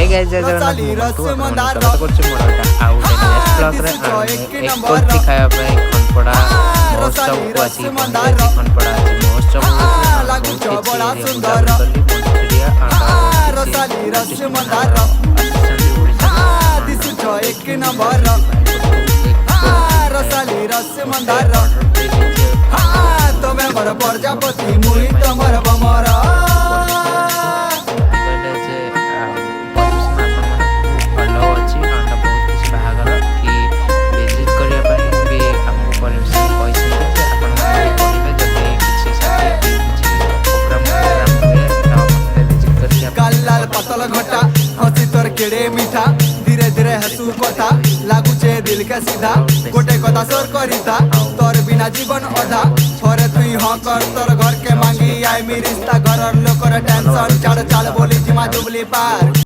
Hey guys जय जगन्नाथ स्वागत करछि मोर एटा आउ नेक्स्ट ब्लॉग रे एक कोठी खाया पे खनपड़ा महोत्सव को आसी खनपड़ा महोत्सव लागु बड़ा सुंदर चिड़िया रसाली रस मंदार दिस छ एक नंबर रसाली रस मंदार तमे मोर प्रजापति मुई तमर बमरा घटा हसी तोर केड़े मीठा धीरे धीरे हसू कथा लागुचे दिल के सीधा गोटे कथा सोर करिता तोर बिना जीवन अधा थोरे तुई हाँ कर तोर घर के मांगी आई मी रिश्ता घर लोकर टेंशन चढ़ चाल बोली जिमा जुबली पार।